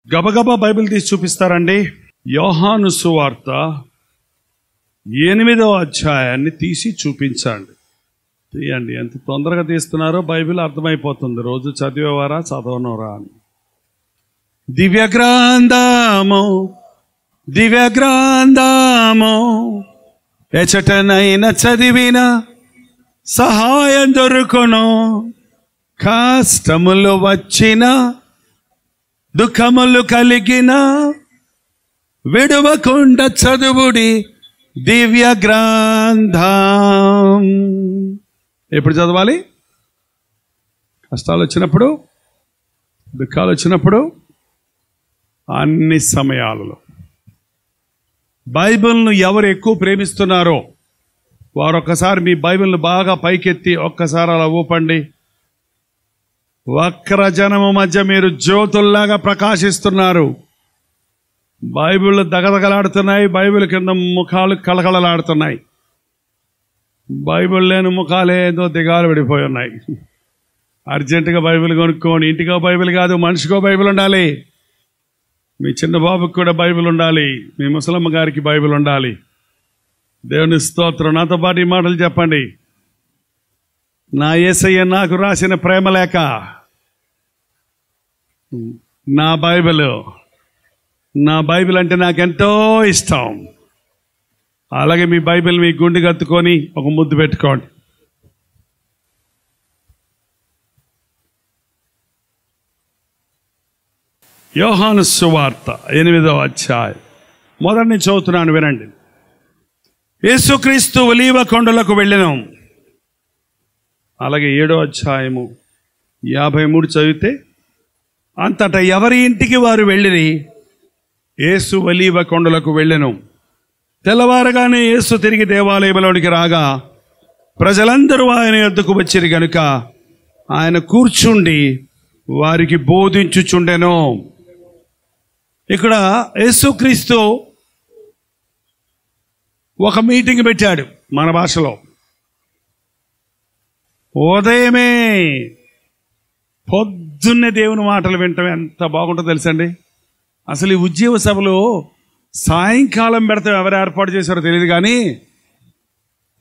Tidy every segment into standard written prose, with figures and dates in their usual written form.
గబగబా బైబిల్ తీసి చూపిస్తారండి. యోహాను సువార్త 8వ అధ్యాయాన్ని తీసి చూపించండి. తీయండి. ఎంత తొందరగా తీస్తున్నారో బైబిల్ అర్థమైపోతుంది. రోజు చదివేవారా చదవనోరా అని. దివ్య గ్రంథము ఎచటనైనా చదివిన సహాయం దొరుకును. కష్టములు వచ్చిన దుఃఖములు కలిగిన విడవకుండా చదువుడి దివ్య గ్రంథం. ఎప్పుడు చదవాలి? కష్టాలు వచ్చినప్పుడు, దుఃఖాలు వచ్చినప్పుడు, అన్ని సమయాలలో. బైబిల్ను ఎవరు ఎక్కువ ప్రేమిస్తున్నారో వారు ఒక్కసారి మీ బైబిల్ను బాగా పైకెత్తి ఒక్కసారి అలా ఊపండి. వక్ర జనము మధ్య మీరు జ్యోతుల్లాగా ప్రకాశిస్తున్నారు. బైబిళ్ళు దగదగలాడుతున్నాయి. బైబిల్ కింద ముఖాలు కళకళలాడుతున్నాయి. బైబిల్ లేని ముఖాలు ఏదో దిగాలు పడిపోయి ఉన్నాయి. అర్జెంటుగా బైబిల్ కొనుక్కోండి. ఇంటికో బైబిల్ కాదు, మనిషికో బైబిల్ ఉండాలి. మీ చిన్న బాబుకి కూడా బైబిల్ ఉండాలి. మీ ముసలమ్మ గారికి బైబిల్ ఉండాలి. దేవుని స్తోత్రం. నాతో పాటు ఈ మాటలు చెప్పండి. నా యేసయ్య నాకు రాసిన ప్రేమలేఖ, నా బైబిల్ అంటే నాకెంతో ఇష్టం. అలాగే మీ బైబిల్ మీ గుండె కత్తుకొని ఒక ముద్దు పెట్టుకోండి. యోహాను సువార్త 8వ అధ్యాయం మొదటి నుంచి చదువుతున్నాను, వినండి. యేసుక్రీస్తు ఒలీవ కొండలకు వెళ్ళెను. అలాగే 7వ అధ్యాయము 53 చదివితే, అంతటా ఎవరి ఇంటికి వారు వెళ్ళిరి. యేసు ఒలీవ కొండలకు వెళ్ళెను. తెల్లవారగానే యేసు తిరిగి దేవాలయంలోనికి రాగా ప్రజలందరూ ఆయన యొద్దకు వచ్చిరి గనుక ఆయన కూర్చుండి వారికి బోధించుచుండెను. ఇక్కడ యేసుక్రీస్తు ఒక మీటింగ్ పెట్టాడు. మన భాషలో ఉదయమే పొద్దున్నే దేవుని మాటలు వినటం ఎంత బాగుంటుందో తెలుసండి. అసలు ఈ ఉద్యోగ సభలో సాయంకాలం పెడతాం, ఎవరు ఏర్పాటు చేశారో తెలియదు, కానీ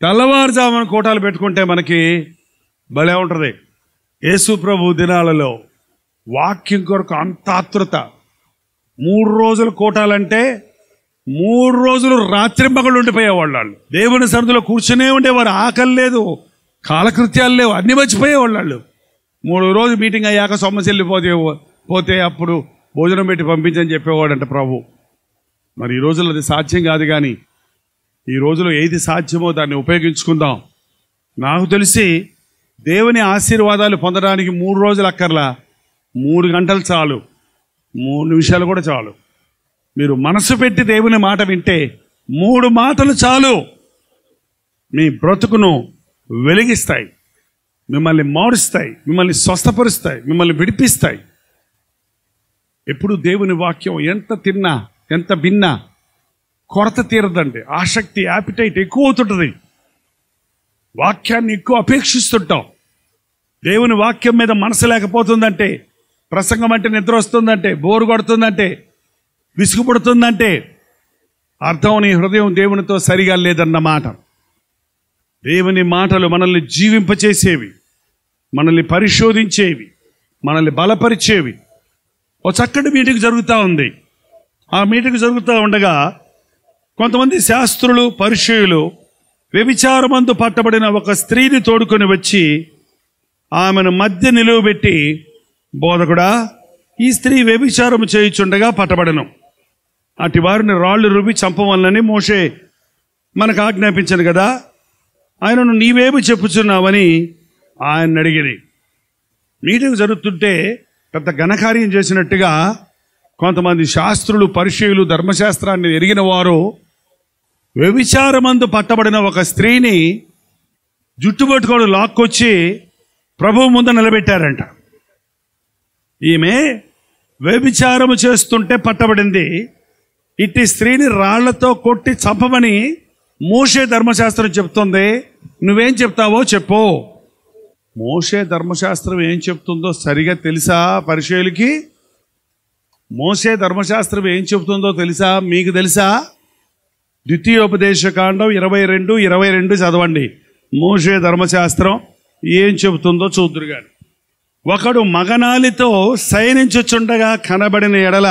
తెల్లవారుజామున కోటాలు పెట్టుకుంటే మనకి భలే ఉంటుంది. యేసు ప్రభు దినాలలో వాక్యం కొరకు అంత ఆతృత. 3 రోజులు కోటాలంటే 3 రోజులు రాత్రింబగళ్ళు ఉండిపోయేవాళ్ళు. వాళ్ళు దేవుని సన్నిధిలో కూర్చునే ఉండేవారు. ఆకలి లేదు, కాలకృత్యాలు లేవు, అన్ని మర్చిపోయేవాళ్ళు. 3 రోజులు మీటింగ్ అయ్యాక సొమ్మసిల్లి పోతే అప్పుడు భోజనం పెట్టి పంపించని చెప్పేవాడంట ప్రభు. మరి ఈ రోజుల్లో అది సాధ్యం కాదు, కానీ ఈ రోజులో ఏది సాధ్యమో దాన్ని ఉపయోగించుకుందాం. నాకు తెలిసి దేవుని ఆశీర్వాదాలు పొందడానికి 3 రోజులు అక్కర్లా, 3 గంటలు చాలు, 3 నిమిషాలు కూడా చాలు. మీరు మనసు పెట్టి దేవుని మాట వింటే 3 మాటలు చాలు. మీ బ్రతుకును వెలిగిస్తాయి, మిమ్మల్ని మారుస్తాయి, మిమ్మల్ని స్వస్థపరుస్తాయి, మిమ్మల్ని విడిపిస్తాయి. ఎప్పుడు దేవుని వాక్యం ఎంత తిన్నా, ఎంత విన్నా కొరత తీరదండి. ఆసక్తి, యాపిటైట్ ఎక్కువ అవుతుంటుంది. వాక్యాన్ని ఎక్కువ అపేక్షిస్తుంటాం. దేవుని వాక్యం మీద మనసు లేకపోతుందంటే, ప్రసంగం అంటే నిద్ర వస్తుందంటే, బోరు కొడుతుందంటే, విసుగుపడుతుందంటే అర్థం నీ హృదయం దేవునితో సరిగా లేదన్నమాట. దేవుని మాటలు మనల్ని జీవింపచేసేవి, మనల్ని పరిశోధించేవి, మనల్ని బలపరిచేవి. ఒక చక్కటి మీటింగ్ జరుగుతూ ఉంది. ఆ మీటింగ్ జరుగుతూ ఉండగా కొంతమంది శాస్త్రులు, పరిచయులు వ్యభిచారమందు పట్టబడిన ఒక స్త్రీని తోడుకొని వచ్చి ఆమెను మధ్య నిలువబెట్టి, బోధకుడా, ఈ స్త్రీ వ్యభిచారం చేయుచుండగా పట్టబడను. అటు వారిని రాళ్ళు రువి చంపవలనని మోషే మనకు ఆజ్ఞాపించను కదా, ఆయనను నీవేమి చెప్పుచున్నావని ఆయన అడిగిరి. మీటింగ్ జరుగుతుంటే పెద్ద ఘనకార్యం చేసినట్టుగా కొంతమంది శాస్త్రులు, పరిచయులు, ధర్మశాస్త్రాన్ని ఎరిగిన వారు వ్యభిచారమందు పట్టబడిన ఒక స్త్రీని జుట్టుపట్టుకొని లాక్కొచ్చి ప్రభువు ముందు నిలబెట్టారంట. ఈమె వ్యభిచారము చేస్తుంటే పట్టబడింది. ఇట్టి స్త్రీని రాళ్లతో కొట్టి చంపమని మోషే ధర్మశాస్త్రం చెప్తుంది. నువ్వేం చెప్తావో చెప్పు. మోషే ధర్మశాస్త్రం ఏం చెప్తుందో సరిగా తెలుసా పరిచయులకి? మోషే ధర్మశాస్త్రం ఏం చెబుతుందో తెలుసా? మీకు తెలుసా? ద్వితీయోపదేశకాండం 22:22 చదవండి. మోషే ధర్మశాస్త్రం ఏం చెబుతుందో చూద్దురు గాని. ఒకడు మగనాలితో శయనించుచుండగా కనబడిన ఎడల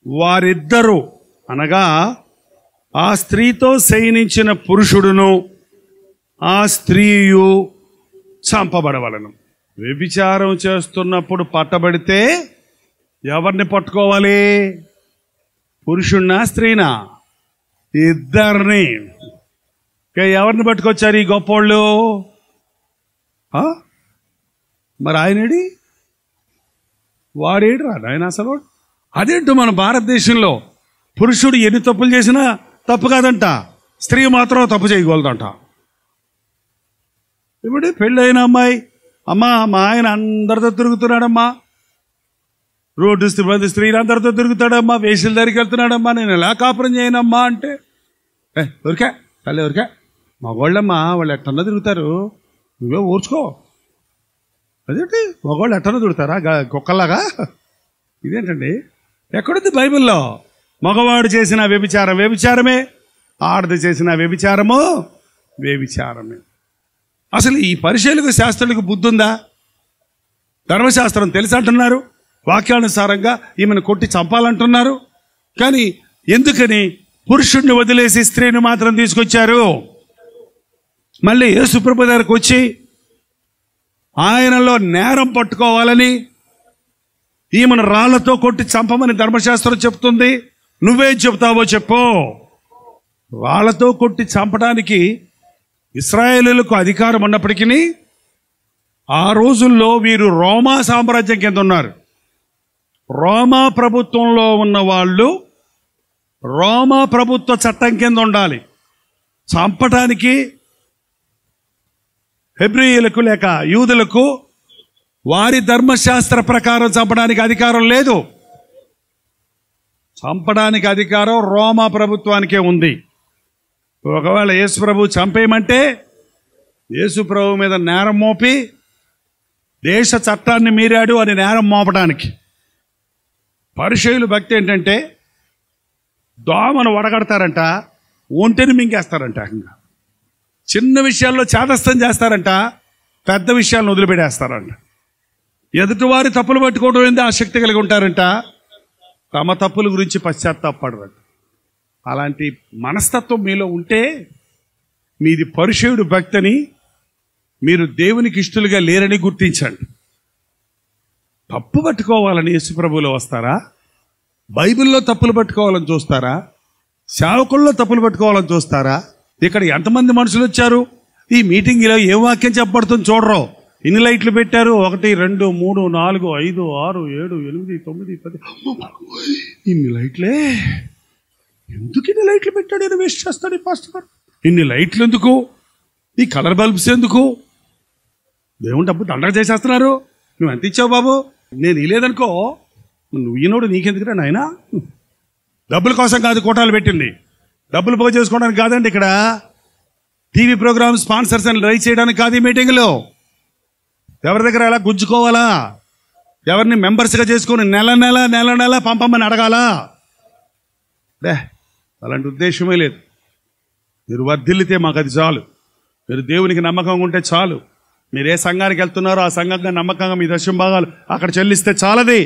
వారిద్దరూ అనగా ఆ స్త్రీతో శయనించిన పురుషుడును ఆ స్త్రీయు చంపబడవలను. వ్యభిచారం చేస్తున్నప్పుడు పట్టబడితే ఎవరిని పట్టుకోవాలి? పురుషున్నా స్త్రీనా? ఇద్దరిని. ఎవరిని పట్టుకొచ్చారు ఈ గొప్పోళ్ళు? మరి ఆయనేడి? వాడేడు రా ఆయన అసలు. అదేంటో మన భారతదేశంలో పురుషుడు ఎన్ని తప్పులు చేసినా తప్పు కాదంట, స్త్రీ మాత్రం తప్పు చేయకూడదంట. ఇప్పుడు పెళ్ళైన అమ్మాయి, అమ్మా మా ఆయన అందరితో తిరుగుతున్నాడమ్మా, రోడ్డు స్త్రీలు అందరితో తిరుగుతాడమ్మా, వేషల దగ్గరికి వెళ్తున్నాడమ్మా, నేను ఎలా కాపురం చేయనమ్మా అంటే ఎవరికా తల్లి ఎవరికా మగవాళ్ళమ్మా, వాళ్ళు ఎట్టన్నా తిరుగుతారు, నువ్వే ఓర్చుకో. అదేంటి మగవాళ్ళు ఎట్టన్నా తిరుగుతారా కుక్కల్లాగా? ఇదేంటండి? ఎక్కడుంది బైబిల్లో? మగవాడు చేసిన వ్యభిచారం వ్యభిచారమే, ఆడది చేసిన వ్యభిచారము వ్యభిచారమే. అసలు ఈ పరిశీలకు శాస్త్రులకు బుద్ధి ఉందా? ధర్మశాస్త్రం తెలుసు అంటున్నారు, వాక్యానుసారంగా ఈమెను కొట్టి చంపాలంటున్నారు. కానీ ఎందుకని పురుషుడిని వదిలేసి స్త్రీని మాత్రం తీసుకొచ్చారు? మళ్ళీ యేసుప్రభు దగ్గరకు వచ్చి ఆయనలో నేరం పట్టుకోవాలని ఈమెను రాళ్లతో కొట్టి చంపమని ధర్మశాస్త్రం చెప్తుంది. నువ్వేం చెప్తావో చెప్పు. రాళ్లతో కొట్టి చంపడానికి ఇశ్రాయేలీయులకు అధికారం ఉన్నప్పటికీ ఆ రోజుల్లో వీరు రోమా సామ్రాజ్యం కింద ఉన్నారు. రోమా ప్రభుత్వంలో ఉన్న వాళ్ళు రోమా ప్రభుత్వ చట్టం కింద ఉండాలి. చంపటానికి హెబ్రీయులకు లేక యూదులకు వారి ధర్మశాస్త్ర ప్రకారం చంపడానికి అధికారం లేదు. చంపడానికి అధికారం రోమా ప్రభుత్వానికే ఉంది. ఒకవేళ యేసు ప్రభు చంపేయమంటే యేసు ప్రభు మీద నేరం మోపి దేశ చట్టాన్ని మీరాడు అని నేరం మోపడానికి. పరిసయ్యుల భక్తి ఏంటంటే దోమను వడగడతారంట, ఒంటెని మింగేస్తారంట. చిన్న విషయాల్లో చాదస్తం చేస్తారంట, పెద్ద విషయాలను వదిలిపెట్టేస్తారంట. ఎదుటివారి తప్పులు పట్టుకోవడం ఏంది ఆసక్తి కలిగి ఉంటారంట, తమ తప్పుల గురించి పశ్చాత్తాపడరంట. అలాంటి మనస్తత్వం మీలో ఉంటే మీది పరిసయ్యుడు భక్తిని, మీరు దేవునికి ఇష్టలుగా లేరని గుర్తించండి. తప్పు పట్టుకోవాలని యేసుప్రభువులో వస్తారా? బైబిల్లో తప్పులు పట్టుకోవాలని చూస్తారా? సేవకుల్లో తప్పులు పట్టుకోవాలని చూస్తారా? ఇక్కడ ఎంతమంది మనుషులు వచ్చారు? ఈ మీటింగ్లో ఏ వాక్యం చెప్పబడుతుంది చూడరు. ఇన్ని లైట్లు పెట్టారు, 1 2 3 4 5 6 7 8 9 10. ఇన్ని లైట్లే, ఎందుకు ఇన్ని లైట్లు పెట్టాడు? అని వేస్ట్ చేస్తాడు ఈ పాస్టర్ గారు. ఇన్ని లైట్లు ఎందుకు? ఈ కలర్ బల్బ్స్ ఎందుకు? దేవుని డబ్బు దండగా చేసేస్తున్నారు. నువ్వు ఎంత ఇచ్చావు బాబు? నేను ఇలేదనుకో, నువ్వు ఈనోడు నీకెందుకురా నాయనా? డబ్బుల కోసం కాదు కోటాలు పెట్టింది, డబ్బులు పోగు చేసుకోవడానికి కాదండి. ఇక్కడ టీవీ ప్రోగ్రామ్ స్పాన్సర్స్ అని రైజ్ చేయడానికి కాదు ఈ మీటింగ్లో. ఎవరి దగ్గర ఎలా గుంజుకోవాలా, ఎవరిని మెంబర్స్గా చేసుకొని నెల నెల పంపమని అడగాలా? అలాంటి ఉద్దేశమే లేదు. మీరు వర్ధిల్లితే మాకు అది చాలు. మీరు దేవునికి నమ్మకంగా ఉంటే చాలు. మీరు ఏ సంఘానికి వెళ్తున్నారో ఆ సంఘంగా నమ్మకంగా మీ దశమ భాగాలు అక్కడ చెల్లిస్తే చాలది.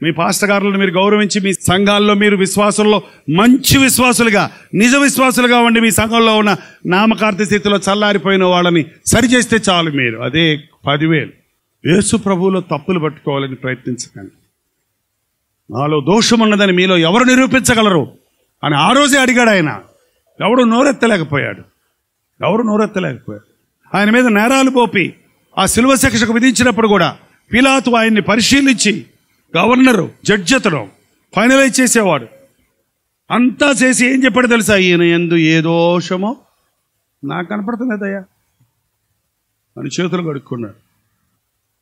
మీ పాస్టర్ గారులను మీరు గౌరవించి మీ సంఘాల్లో మీరు విశ్వాసంలో మంచి విశ్వాసులుగా, నిజ విశ్వాసులుగా ఉండి మీ సంఘంలో ఉన్న నామకార్థ స్థితిలో చల్లారిపోయిన వాళ్ళని సరిచేస్తే చాలు. మీరు అదే 10,000. యేసు ప్రభువులో తప్పులు పట్టుకోవాలని ప్రయత్నించకండి. నాలో దోషం ఉన్నదని మీలో ఎవరు నిరూపించగలరు అని ఆ రోజే అడిగాడు ఆయన. ఎవడు నోరెత్తలేకపోయాడు. ఆయన మీద నేరాలు పోపి ఆ శిలువ శిక్షకు విధించినప్పుడు కూడా పిలాతు ఆయన్ని పరిశీలించి, గవర్నరు జడ్జి అతను ఫైనలైజ్ చేసేవాడు, అంతా చేసి ఏం చెప్పాడు తెలుసా? ఈయన యందు ఏ దోషమో నాకు కనపడుతున్నదయ్యా అని చేతులు కడుక్కున్నాడు.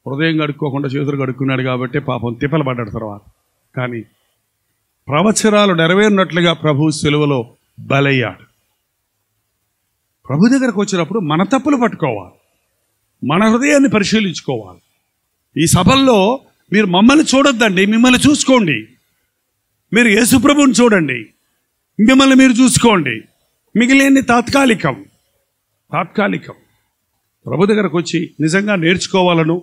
హృదయం కడుక్కోకుండా చేతులు కడుక్కున్నాడు కాబట్టి పాపం తిప్పలు పడ్డాడు తర్వాత. కానీ ప్రవచనాలు నెరవేరినట్లుగా ప్రభు శిలువలో బలయ్యాడు. ప్రభు దగ్గరకు వచ్చినప్పుడు మన తప్పులు పట్టుకోవాలి, మన హృదయాన్ని పరిశీలించుకోవాలి. ఈ సభల్లో మీరు మమ్మల్ని చూడొద్దండి, మిమ్మల్ని చూసుకోండి. మీరు యేసుప్రభువుని చూడండి, మిమ్మల్ని మీరు చూసుకోండి. మిగిలిన తాత్కాలికం. ప్రభు దగ్గరకు వచ్చి నిజంగా నేర్చుకోవాలను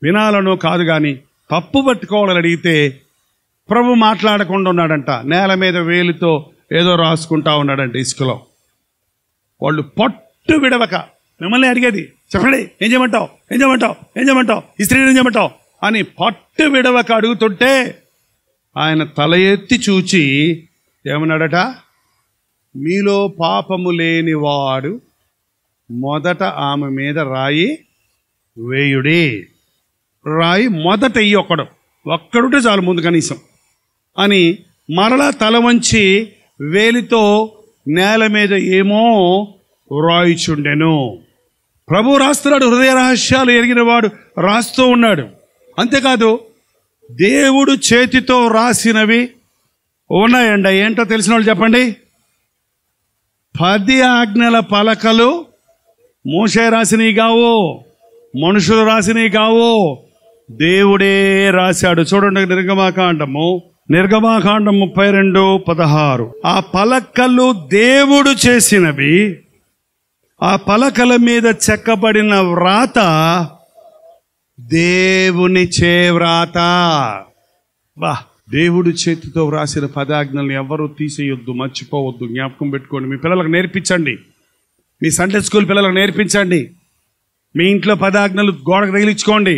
వినాలను కాదు, కానీ తప్పు పట్టుకోవాలని అడిగితే ప్రభు మాట్లాడకుండా ఉన్నాడంట. నేల మీద వేలితో ఏదో రాసుకుంటా ఉన్నాడంట ఇసుకలో. వాళ్ళు పట్టు విడవక మిమ్మల్ని అడిగేది, చెప్పండి ఏం చేయమంటావు, ఈ స్త్రీని ఏం చేయమంటావు అని పట్టు విడవక అడుగుతుంటే ఆయన తల ఎత్తి చూచి ఏమన్నాడట, మీలో పాపము లేనివాడు మొదట ఆమె మీద రాయి వేయుడి. రాయి మొదట ఒక్కడుంటే చాలు ముందు కనీసం అని మరలా తల వంచి వేలితో నేల మీద ఏమో రాయిచుండెను. ప్రభు రాస్తున్నాడు, హృదయ రహస్యాలు ఎరిగిన వాడు రాస్తూ ఉన్నాడు. అంతేకాదు దేవుడు చేతితో రాసినవి ఉన్నాయండి. ఏంటో తెలిసిన వాళ్ళు చెప్పండి. 10 ఆజ్ఞల పలకలు మోషే రాసినవి కావు, మనుషులు రాసినవి కావు, దేవుడే రాశాడు. చూడండి, నిర్గమాకాండము 32:16. ఆ పలకలు దేవుడు చేసినవి, ఆ పలకల మీద చెక్కబడిన వ్రాత దేవుని చే వ్రాత. దేవుడు చేతితో వ్రాసిన 10 ఆజ్ఞలను ఎవరు తీసేయొద్దు, మర్చిపోవద్దు, జ్ఞాపకం పెట్టుకోండి. మీ పిల్లలకు నేర్పించండి, మీ సండే స్కూల్ పిల్లలకు నేర్పించండి. మీ ఇంట్లో 10 ఆజ్ఞలు గోడకు తగిలించుకోండి.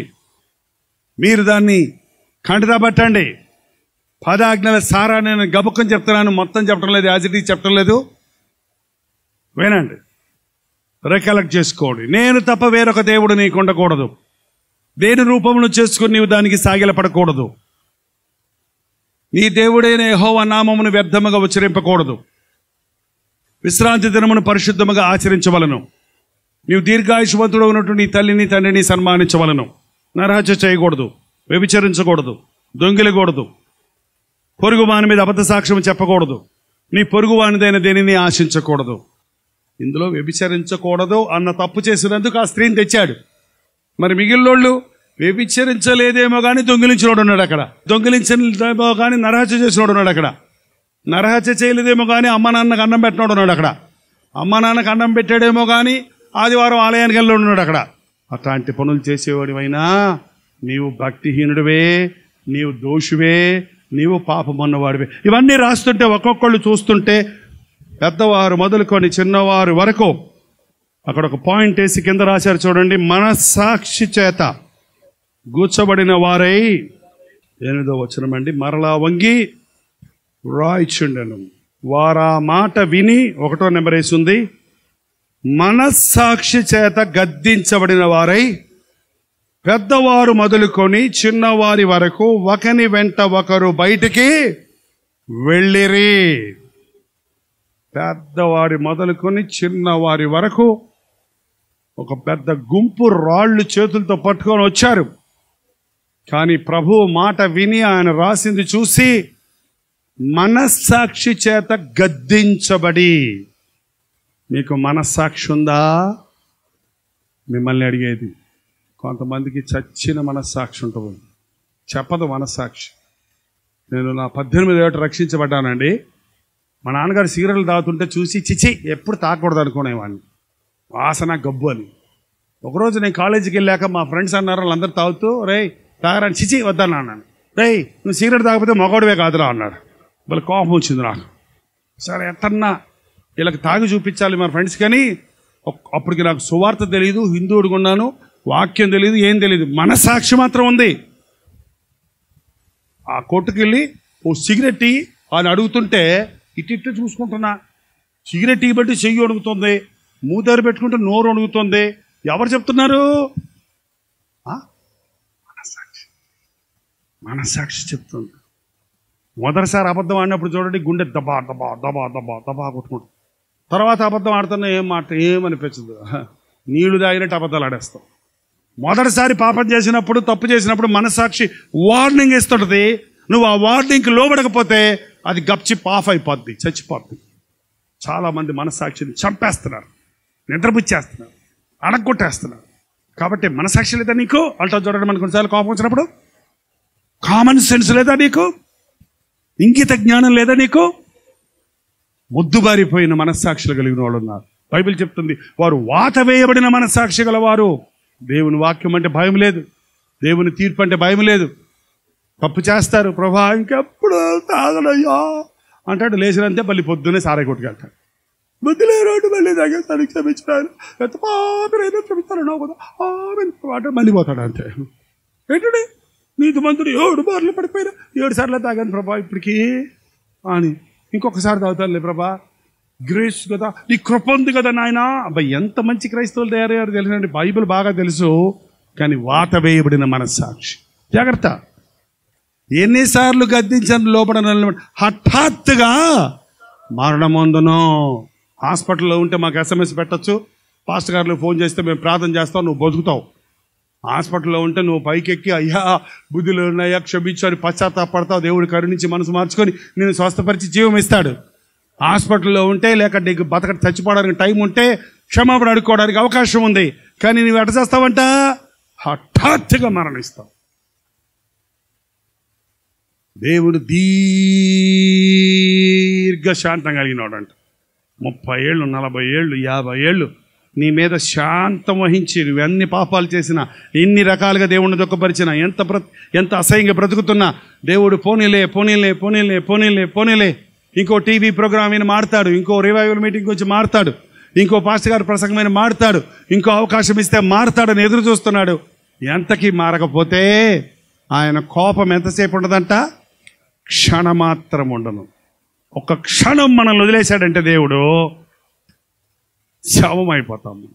మీరు దాన్ని కంటిదా పట్టండి. 10 ఆజ్ఞల సారా నేను గబుక్కం చెప్తున్నాను, మొత్తం చెప్పడం లేదు, యాజిటీ చెప్పడం లేదు. వినండి, రికలెక్ట్ చేసుకోండి. నేను తప్ప వేరొక దేవుడు నీకు ఉండకూడదు. దేని రూపమును చేసుకుని నీవు దానికి సాగిలపడకూడదు. నీ దేవుడైన యెహోవా నామమును వ్యర్థముగా ఉచ్చరింపకూడదు. విశ్రాంతి దినమును పరిశుద్ధముగా ఆచరించవలను. నీవు దీర్ఘాయుష్మంతుడు ఉన్నట్టు నీ తల్లిని తండ్రిని సన్మానించవలను. నరహత్య చేయకూడదు, వ్యభిచరించకూడదు, దొంగిలకూడదు, పొరుగు వాని మీద అబద్ధ సాక్ష్యం చెప్పకూడదు, నీ పొరుగు వానిదైన దేనిని ఆశించకూడదు. ఇందులో వ్యభిచరించకూడదు అన్న తప్పు చేసినందుకు ఆ స్త్రీని తెచ్చాడు. మరి మిగిలినోళ్ళు వ్యభిచరించలేదేమో కానీ దొంగిలించినోడు ఉన్నాడు అక్కడ, దొంగిలించలేదేమో కానీ నరహత్య చేసినోడు ఉన్నాడు అక్కడ, నరహత్య చేయలేదేమో కానీ అమ్మ నాన్నకు అన్నం పెట్టినోడు ఉన్నాడు అక్కడ, అమ్మ నాన్నకు అన్నం పెట్టాడేమో కానీ ఆదివారం ఆలయానికి వెళ్ళి ఉన్నాడు అక్కడ. అట్లాంటి పనులు చేసేవాడివైనా నీవు భక్తిహీనుడివే, నీవు దోషువే, నీవు పాపమన్నవాడివే. ఇవన్నీ రాస్తుంటే ఒక్కొక్కళ్ళు చూస్తుంటే పెద్దవారు మొదలుకొని చిన్నవారు వరకు అక్కడ ఒక పాయింట్ వేసి కింద రాశారు చూడండి. మనస్సాక్షి చేత గూర్చబడిన వారై 8వ వచనమండి, మరలా వంగి రాయిచుండెను. వారా మాట విని 1వ నెంబర్ వేసింది, మనస్సాక్షి చేత గద్దించబడిన వారై పెద్దవారు మొదలుకొని చిన్నవారి వరకు ఒకని వెంట ఒకరు బయటికి వెళ్ళిరి. పెద్దవారి మొదలుకొని చిన్నవారి వరకు ఒక పెద్ద గుంపు రాళ్ళు చేతులతో పట్టుకొని వచ్చారు. కానీ ప్రభువు మాట విని ఆయన రాసింది చూసి మనస్సాక్షి చేత గద్దించబడి, మీకు మనస్సాక్షి ఉందా? మిమ్మల్ని అడిగేది. కొంతమందికి చచ్చిన మనస్సాక్షి ఉంటుంది, చెప్పదు మనస్సాక్షి. నేను నా 18 ఏట రక్షించబడ్డానండి. మా నాన్నగారు సిగరెట్లు తాగుతుంటే చూసి చిచి ఎప్పుడు తాగకూడదు అనుకునేవాడిని, వాసన గబ్బు అని. ఒకరోజు నేను కాలేజీకి వెళ్ళాక మా ఫ్రెండ్స్ అన్నారు, వాళ్ళందరూ తాగుతూ రే తాగరాని, చిచి వద్దన్నా అన్నాను. రే నువ్వు సిగరెట్ తాగకపోతే మగవాడివే కాదురా అన్నాడు. వాళ్ళ కోపం వచ్చింది నాకు. సరే ఎట్టన్నా వీళ్ళకి తాగి చూపించాలి మా ఫ్రెండ్స్, కానీ అప్పటికి నాకు సువార్త తెలియదు, హిందువుడిగా ఉన్నాను, వాక్యం తెలియదు, ఏం తెలియదు, మనస్సాక్షి మాత్రం ఉంది. ఆ కొట్టుకు వెళ్ళి ఓ సిగరెట్ అని అడుగుతుంటే ఇటు చూసుకుంటున్నా, సిగరెట్ బట్టి చెయ్యి అడుగుతుంది, మూతారు పెట్టుకుంటే నోరు అడుగుతుంది. ఎవరు చెప్తున్నారు? మనస్సాక్షి చెప్తుంది. మొదటిసారి అబద్ధం ఆడినప్పుడు చూడండి, గుండె దబా దబా దబా దబా దబా కొట్టుకుంటుంది. తర్వాత అబద్ధం ఆడుతున్నా ఏమనిపించదు, నీళ్లు తాగినట్టు అబద్ధాలు ఆడేస్తాం. మొదటిసారి పాపం చేసినప్పుడు, తప్పు చేసినప్పుడు మనస్సాక్షి వార్నింగ్ ఇస్తుంటుంది. నువ్వు ఆ వార్నింగ్కి లోబడకపోతే అది గప్చి పాఫ్ అయిపోద్ది, చచ్చిపోద్ది. చాలామంది మనస్సాక్షిని చంపేస్తున్నారు, నిద్రపుచ్చేస్తున్నారు, అడగొట్టేస్తున్నారు. కాబట్టి మనసాక్షి లేదా నీకు అంటా చూడండి. మనకు కొన్నిసార్లు కోపం వచ్చినప్పుడు కామన్ సెన్స్ లేదా నీకు? ఇంగిత జ్ఞానం లేదా నీకు? మొద్దుబారిపోయిన మనస్సాక్షులు కలిగిన వాళ్ళు ఉన్నారు. బైబిల్ చెప్తుంది వారు వాత వేయబడిన మనస్సాక్షి గలవారు. దేవుని వాక్యం అంటే భయం లేదు, దేవుని తీర్పు అంటే భయం లేదు. తప్పు చేస్తారు, ప్రభా ఇంకెప్పుడు తాగనయ్యా అంటాడు. లేచినంతే మళ్ళీ పొద్దున్నే సారాయి కొట్టుకెళ్తాడు. బుద్ధి లేరోడు మళ్ళీ తగ్గిస్తాను, క్షమించాను, ఎంత పాపైనా క్షమిస్తాను కదా అంటే మళ్ళీ పోతాడు. అంతే. ఏంటండి నీతి మంతుడు 7 బార్లు పడిపోయినా 7 సార్లు తాగాను ప్రభా ఇప్పటికీ అని. ఇంకొకసారి తాగుతానులే ప్రభా, గ్రేస్ కదా, నీ కృప ఉంది కదా నాయన. అబ్బాయి ఎంత మంచి క్రైస్తవులు తయారయ్యారు తెలుసండి. బైబిల్ బాగా తెలుసు, కానీ వాత వేయబడిన మనస్సాక్షి. జాగ్రత్త. ఎన్నిసార్లు గద్దించని లోపల హఠాత్తుగా మరణమందును. హాస్పిటల్లో ఉంటే మాకు SMS పెట్టచ్చు, పాస్టర్ గారు ఫోన్ చేస్తే మేము ప్రార్థన చేస్తాం, నువ్వు బతుకుతావు. హాస్పిటల్లో ఉంటే నువ్వు పైకెక్కి అయ్యా బుద్ధులు ఉన్నాయా క్షమించాలి పశ్చాత్తాపడతావు, దేవుడు కరుణించి మనసు మార్చుకొని నేను స్వస్థపరిచి జీవం ఇస్తాడు. హాస్పిటల్లో ఉంటే లేక నీకు బతకటి చచ్చిపోవడానికి టైం ఉంటే క్షమాపణ అడుక్కోవడానికి అవకాశం ఉంది. కానీ నువ్వు ఎట చేస్తావంట? హఠాత్తుగా మరణిస్తావు. దేవుడు దీర్ఘశాంతం కలిగినాడు అంట. 30 ఏళ్ళు 40 ఏళ్ళు 50 ఏళ్ళు నీ మీద శాంతం వహించి నువ్వు ఎన్ని పాపాలు చేసినా, ఎన్ని రకాలుగా దేవుడిని దుఃఖపరిచినా, ఎంత అసహ్యంగా బ్రతుకుతున్నా దేవుడు పోనీలే పోనీలే పోనీలే పోనీలే పోనీలే. ఇంకో టీవీ ప్రోగ్రామ్ అయినా మారుతాడు, ఇంకో రివైవల్ మీటింగ్ వచ్చి మారుతాడు, ఇంకో పాస్టర్ గారి ప్రసంగమైన మారుతాడు, ఇంకో అవకాశం ఇస్తే మారుతాడని ఎదురు చూస్తున్నాడు. ఎంతకీ మారకపోతే ఆయన కోపం ఎంతసేపు ఉండదంట? క్షణమాత్రం ఉండను. ఒక క్షణం మనల్ని వదిలేశాడంటే దేవుడు శవం అయిపోతాము.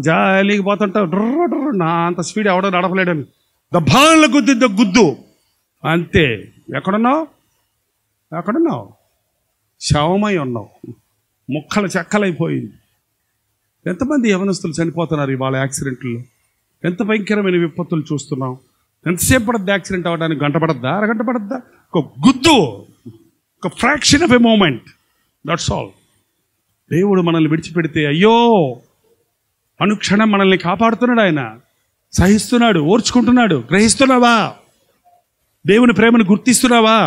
జాలీకి పోతుంటా డ్ర డ్ర, నా అంత స్పీడ్ ఎవడో నడపలేడని దబ్బాల గుద్దు అంతే. ఎక్కడున్నావు? శవమై ఉన్నావు, ముక్కలు చెక్కలైపోయింది. ఎంతమంది యవనస్తులు చనిపోతున్నారు ఇవాళ యాక్సిడెంట్లో. ఎంత భయంకరమైన విపత్తులు చూస్తున్నాం. ఎంతసేపు పడద్దు యాక్సిడెంట్ అవ్వడానికి? గంట పడద్దా, అరగంట పడద్దా? ఒక గుద్దు, ఒక fraction of a moment, that's all. దేవుడు మనల్ని విడిచిపెడితే అయ్యో, అనుక్షణం మనల్ని కాపాడుతున్నాడు. ఆయన సహిస్తున్నాడు, ఓర్చుకుంటున్నాడు. గ్రహిస్తున్నావా? దేవుని ప్రేమను గుర్తిస్తున్నావా?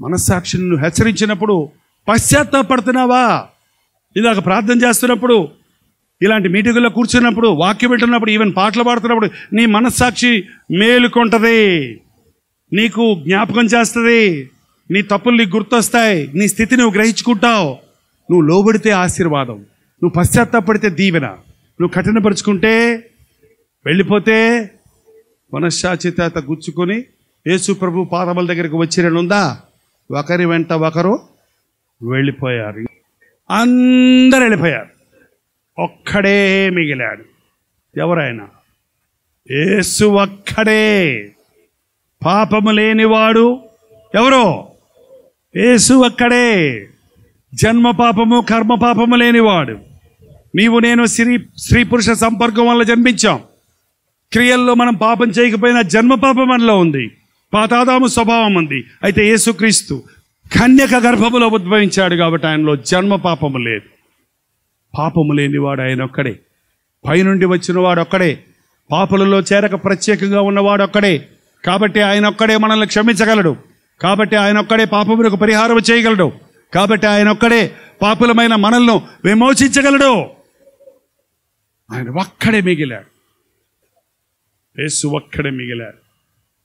మనస్సాక్షిని నువ్వు హెచ్చరించినప్పుడు పశ్చాత్తాపడుతున్నావా? ఇలాగ ప్రార్థన చేస్తున్నప్పుడు, ఇలాంటి మీటింగుల్లో కూర్చున్నప్పుడు, వాక్యం వింటున్నప్పుడు, ఈవెన్ పాటలు పాడుతున్నప్పుడు నీ మనస్సాక్షి మేలుకొంటది, నీకు జ్ఞాపకం చేస్తుంది, నీ తప్పులు నీకు గుర్తొస్తాయి, నీ స్థితి నువ్వు గ్రహించుకుంటావు. నువ్వు లోబడితే ఆశీర్వాదం, నువ్వు పశ్చాత్తాపడితే దీవెన, నువ్వు కఠినపరుచుకుంటే వెళ్ళిపోతే మనశ్శాచిత గుచ్చుకొని యేసు ప్రభు పాదముల దగ్గరికి వచ్చిరనుందా? ఒకరి వెంట ఒకరు వెళ్ళిపోయారు. అందరు వెళ్ళిపోయారు, ఒక్కడే మిగిలాడు. ఎవరైనా? యేసు ఒక్కడే. పాపము లేనివాడు ఎవరో? యేసు ఒక్కడే. జన్మ పాపము కర్మ పాపము లేనివాడు. నీవు నేను స్త్రీ పురుష సంపర్కం వల్ల జన్మించాం. క్రియల్లో మనం పాపం చేయకపోయినా జన్మ పాపం మనలో ఉంది, పాతాదాము స్వభావం ఉంది. అయితే యేసుక్రీస్తు కన్యక గర్భములో ఉద్భవించాడు కాబట్టి ఆయనలో జన్మ పాపము లేదు. పాపము లేనివాడు ఆయన ఒక్కడే. పైనుండి వచ్చిన వాడు ఒక్కడే. పాపలలో చేరక ప్రత్యేకంగా ఉన్నవాడు ఒక్కడే. కాబట్టి ఆయన ఒక్కడే మనల్ని క్షమించగలడు. కాబట్టి ఆయన ఒక్కడే పాపములకు పరిహారం చేయగలడు. కాబట్టి ఆయన ఒక్కడే పాపులమైన మనల్ని విమోచించగలడు. ఆయన ఒక్కడే మిగిలాడు. యేసు ఒక్కడే మిగిలాడు.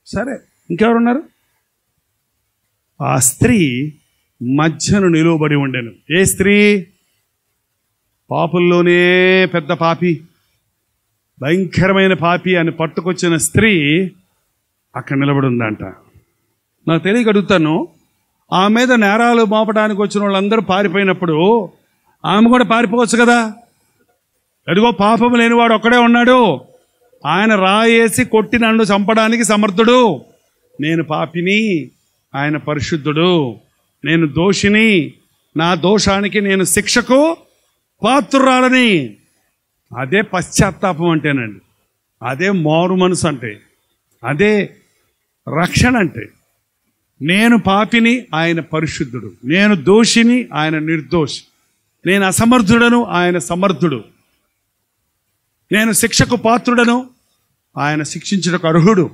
సరే, ఇంకెవరున్నారు? ఆ స్త్రీ మధ్యను నిలువబడి ఉండెను. ఏ స్త్రీ? పాపుల్లోనే పెద్ద పాపి, భయంకరమైన పాపి అని పట్టుకొచ్చిన స్త్రీ అక్కడ నిలబడి ఉందంట. నాకు తెలియక అడుగుతాను, ఆమె మీద నేరాలు మోపడానికి వచ్చిన వాళ్ళందరూ పారిపోయినప్పుడు ఆమె కూడా పారిపోవచ్చు కదా. ఎదుగో పాపము లేనివాడు ఒక్కడే ఉన్నాడు, ఆయన రాయేసి కొట్టి నన్ను చంపడానికి సమర్థుడు. నేను పాపిని, ఆయన పరిశుద్ధుడు. నేను దోషిని, నా దోషానికి నేను శిక్షకు పాత్రురాలని. అదే పశ్చాత్తాపం అంటేనండి. అదే మారు మనసు అంటే, అదే రక్షణ అంటే. నేను పాపిని, ఆయన పరిశుద్ధుడు. నేను దోషిని, ఆయన నిర్దోషి. నేను అసమర్థుడను, ఆయన సమర్థుడు. నేను శిక్షకు పాత్రుడను, ఆయన శిక్షించుటకు అర్హుడు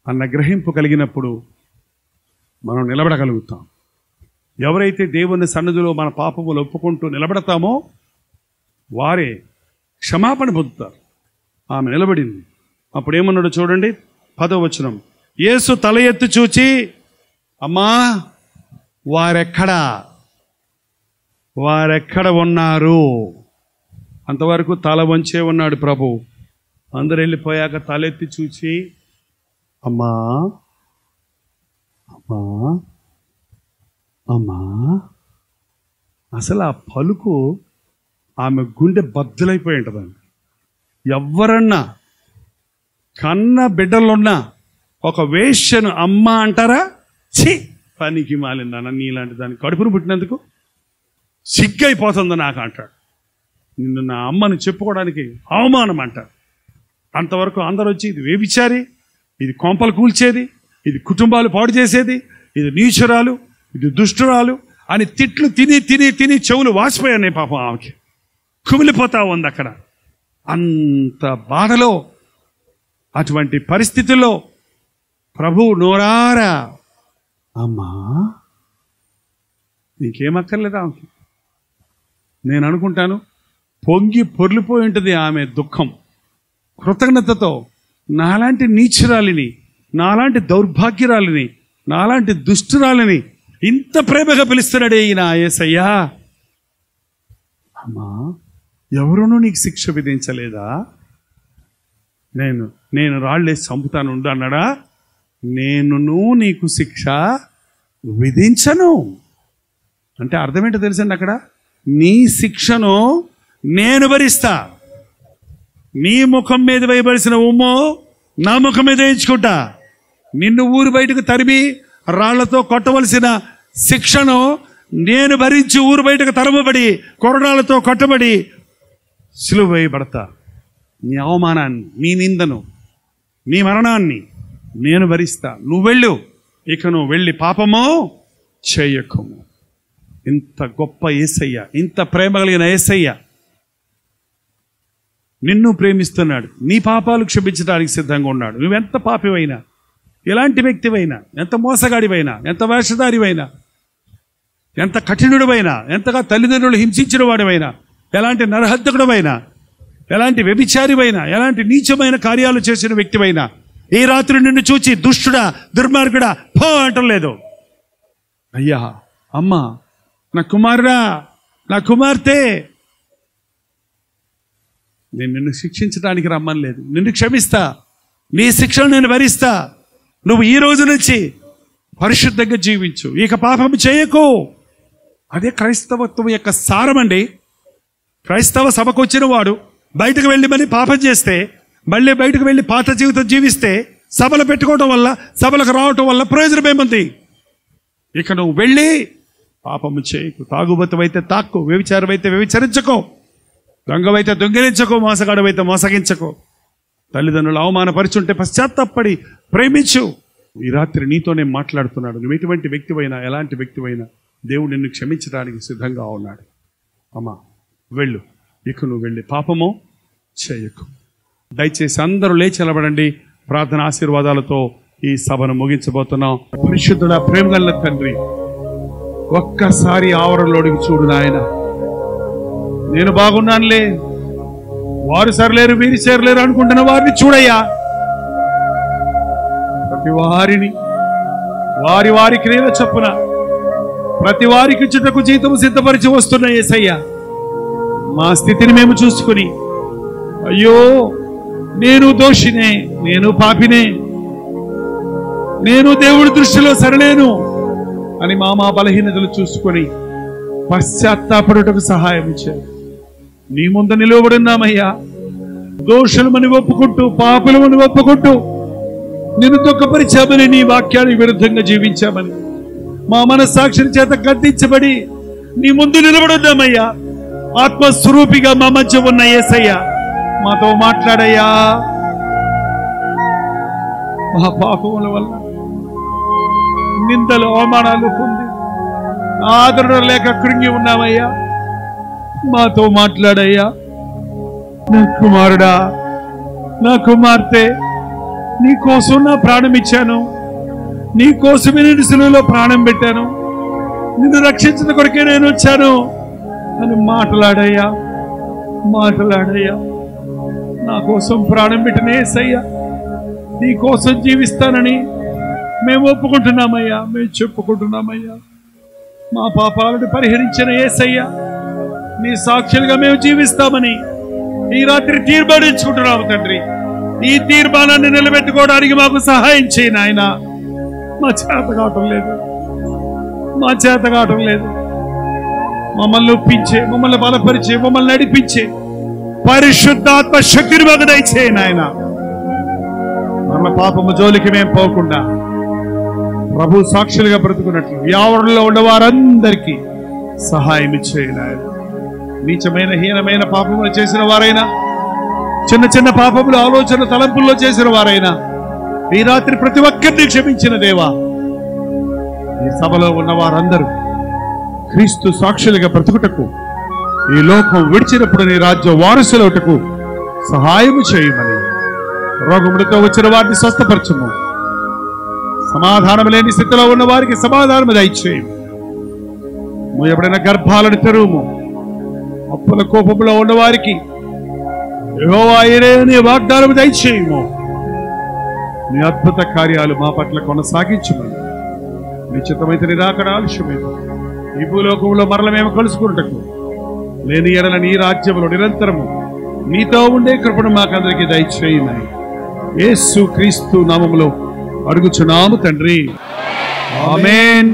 అన్న గ్రహింపు కలిగినప్పుడు మనం నిలబడగలుగుతాం. ఎవరైతే దేవుని సన్నిధిలో మన పాపములు ఒప్పుకుంటూ నిలబడతామో వారే క్షమాపణ పొందుతారు. ఆమె నిలబడింది. అప్పుడు ఏమన్నాడు చూడండి, 10వ వచనం. యేసు తల ఎత్తి చూచి, అమ్మా వారెక్కడ ఉన్నారు? అంతవరకు తల వంచే ఉన్నాడు ప్రభు. అందరు వెళ్ళిపోయాక తలెత్తి చూచి, అమ్మా అమ్మా అమ్మా. అసలు ఆ పలుకు ఆమె గుండె బద్దలైపోయి ఉంటుందండి. ఎవరన్నా కన్న బిడ్డలున్నా ఒక వేశ్యను అమ్మ అంటారా? ఛీ, పనికి మాలిందన్న, నీలాంటి దాన్ని కడుపును పుట్టినందుకు సిగ్గైపోతుంది నాకు అంటాడు. నిన్ను నా అమ్మని చెప్పుకోవడానికి అవమానం అంటాడు. అంతవరకు అందరూ వచ్చి ఇది వ్యభిచారి, ఇది కొంపలు కూల్చేది, ఇది కుటుంబాలు పాడు చేసేది, ఇది నీచురాలు, ఇది దుష్టురాలు అని తిట్లు తిని తిని తిని చెవులు వాసిపోయాయి పాపం. ఆమెకి కుమిలిపోతా ఉంది అక్కడ. అంత బాధలో, అటువంటి పరిస్థితుల్లో ప్రభు నోరారా, అమ్మా నీకేమక్కర్లేదా ఆమెకి? నేను అనుకుంటాను పొంగి పొర్లిపోయి ఉంటుంది ఆమె దుఃఖం. కృతజ్ఞతతో నాలాంటి నీచురాలిని, నాలాంటి దౌర్భాగ్యరాలిని, నాలాంటి దుష్టురాలిని ఇంత ప్రేమగా పిలుస్తున్నాడే ఈయన యేసయ్యా. అమ్మా ఎవరునూ నీకు శిక్ష విధించలేదా? నేను రాళ్ళేసి చంపుతాను ఉండు అన్నాడా? నేనును నీకు శిక్ష విధించను అంటే అర్థమేంటో తెలుసండి. అక్కడ నీ శిక్షను నేను భరిస్తా. నీ ముఖం మీద వేయబడిసిన ఉమ్ము నా ముఖం మీద వేయించుకుంటా. నిన్ను ఊరు బయటకు తరిమి రాళ్లతో కొట్టవలసిన శిక్షను నేను భరించి ఊరు బయటకు తరమబడి కొరడాలతో కొట్టబడి సిలువ వేయబడతా. నీ అవమానాన్ని, నీ నిందను, నీ మరణాన్ని నేను భరిస్తా. నువ్వు వెళ్ళు, ఇక నువ్వు వెళ్ళి పాపము చేయకము. ఇంత గొప్ప యేసయ్య, ఇంత ప్రేమ కలిగిన యేసయ్య నిన్ను ప్రేమిస్తున్నాడు. నీ పాపాలు క్షమించడానికి సిద్ధంగా ఉన్నాడు. నువ్వెంత పాపివైనా, ఎలాంటి వ్యక్తివైనా, ఎంత మోసగాడివైనా, ఎంత వేషధారివైనా, ఎంత కఠినుడివైనా, ఎంతగా తల్లిదండ్రులు హింసించిన వాడివైనా, ఎలాంటి నరహంతకుడివైనా, ఎలాంటి వ్యభిచారివైనా, ఎలాంటి నీచమైన కార్యాలు చేసిన వ్యక్తివైనా, ఈ రాత్రి నిన్ను చూచి దుష్టుడా, దుర్మార్గుడా పో అంటం లేదు. అయ్యా, అమ్మా, నా కుమారుడా, నా కుమార్తె, నేను నిన్ను శిక్షించడానికి రమ్మని లేదు, నిన్ను క్షమిస్తా, నీ శిక్షను నేను భరిస్తా. నువ్వు ఈ రోజు నుంచి పరిశుద్ధంగా జీవించు, ఇక పాపం చేయకు. అదే క్రైస్తవత్వం యొక్క సారం అండి. క్రైస్తవ సభకు వచ్చిన వాడు బయటకు వెళ్ళి మళ్ళీ పాపం చేస్తే, మళ్ళీ బయటకు వెళ్ళి పాత జీవితం జీవిస్తే, సభలు పెట్టుకోవడం వల్ల, సభలకు రావటం వల్ల ప్రయోజనం ఏముంది? ఇక నువ్వు వెళ్ళి పాపము చేయకు. తాగుబోతువైతే తాక్కు, వ్యభిచారమైతే వ్యభిచరించకో, దొంగవైతే దొంగిలించకో, మోసగాడవైతే మోసగించకో. తల్లిదండ్రులు అవమానపరిచుంటే పశ్చాత్తాపడి ప్రేమించు. ఈ రాత్రి నీతోనే మాట్లాడుతున్నాడు. నువ్వు ఎటువంటి వ్యక్తివైనా, ఎలాంటి వ్యక్తివైనా దేవుడు నిన్ను క్షమించడానికి సిద్ధంగా ఉన్నాడు. అమ్మా వెళ్ళు, ఇక నువ్వు వెళ్ళి పాపము చేయకు. దయచేసి అందరూ లేచి నిలబడండి. ప్రార్థన ఆశీర్వాదాలతో ఈ సభను ముగించబోతున్నాం. పరిశుద్ధుడా, ప్రేమగల తండ్రి, ఒక్కసారి ఆవరణలోనికి చూడు నాయన. నేను బాగున్నానులే, వారు సరిలేరు, వీరు సరిలేరు అనుకుంటున్న వారిని చూడయ్యా. ప్రతి వారిని వారి వారి క్రియల చొప్పున ప్రతి వారికి ఇచ్చుటకు జీతము సిద్ధపరిచి వస్తున్న యేసయ్యా, మా స్థితిని మేము చూసుకుని, అయ్యో నేను దోషినే, నేను పాపినే, నేను దేవుడి దృష్టిలో సరలేను అని మా బలహీనతలు చూసుకొని పశ్చాత్తాపడుటకు సహాయం ఇచ్చారు. నీ ముందు నిలవబడున్నామయ్యా. దోషులమని ఒప్పుకుంటూ, పాపులమని ఒప్పుకుంటూ, నిన్ను దుఃఖపరిచామని, నీ వాక్యానికి విరుద్ధంగా జీవించామని మా మనస్సాక్షి చేత గద్దించబడి నీ ముందు నిలబడున్నామయ్యా. ఆత్మస్వరూపిగా మా మధ్య ఉన్న యేసయ్యా, మాతో మాట్లాడయ్యా. మా పాపముల వల్ల నిందలు, అవమానాలు పొంది ఆదరణ లేక కృంగి ఉన్నామయ్యా. మాతో మాట్లాడయ్యా. నా కుమారుడా, నా కుమార్తె, నీ కోసం నా ప్రాణం ఇచ్చాను, నీ కోసమే నేను సిలువలో ప్రాణం పెట్టాను, నిన్ను రక్షించిన కొరకే నేను వచ్చాను అని మాట్లాడయ్యా, మాట్లాడయ్యా. నా కోసం ప్రాణం పెట్టిన యేసయ్యా, నీ కోసం జీవిస్తానని మేము ఒప్పుకుంటున్నామయ్యా, మేము చెప్పుకుంటున్నామయ్యా. మా పాపాలను పరిహరించిన యేసయ్యా, నీ సాక్షులుగా మేము జీవిస్తామని ఈ రాత్రి తీర్మానించుకుంటున్నాము తండ్రి. ఈ తీర్మానాన్ని నిలబెట్టుకోవడానికి మాకు సహాయం చేయి నాయన. మా చేత కావటం లేదు, మా చేత కావటం లేదు. మమ్మల్ని ఒప్పించే, మమ్మల్ని బలపరిచే, మమ్మల్ని నడిపించే పరిశుద్ధాత్మ శక్తిని మాకు దయచేయి నాయన. మన పాపము జోలికి మేము పోకుండా ప్రభు సాక్షులుగా బ్రతుకున్నట్లు యావరణలో ఉన్న వారందరికీ సహాయం ఇచ్చేయి నాయన. నీచమైన హీనమైన పాపములు చేసిన వారైనా, చిన్న చిన్న పాపములు ఆలోచన తలంపుల్లో చేసిన వారైనా ఈ రాత్రి ప్రతి ఒక్కరిని క్షమించిన దేవా, ఈ సభలో ఉన్న వారందరూ క్రీస్తు సాక్షులుగా బ్రతుకుటకు, ఈ లోకం విడిచినప్పుడు నీ రాజ్య వారసులవుటకు సహాయము చేయమని, రోగములతో వచ్చిన వారిని స్వస్థపరచము, సమాధానం లేని స్థితిలో ఉన్న వారికి సమాధానం దయచేయము, మూయబడిన గర్భాలను తెరువుము, అప్పుల కోపంలో ఉన్న వారికి యెహోవా యీరే అనే వాగ్దానం దయచేయము. నీ అద్భుత కార్యాలు మా పట్ల కొనసాగించమని, నిశ్చితమైతే నిరాకడ ఆలస్యమైతే ఈ భూలోకంలో మరల మేము కలుసుకున్నటకు, లేని ఎడల నీ రాజ్యంలో నిరంతరము నీతో ఉండే కృపను మాకందరికీ దయచేయమని యేసు క్రీస్తు నామములో అడుగుచున్నాము తండ్రి. ఆమేన్.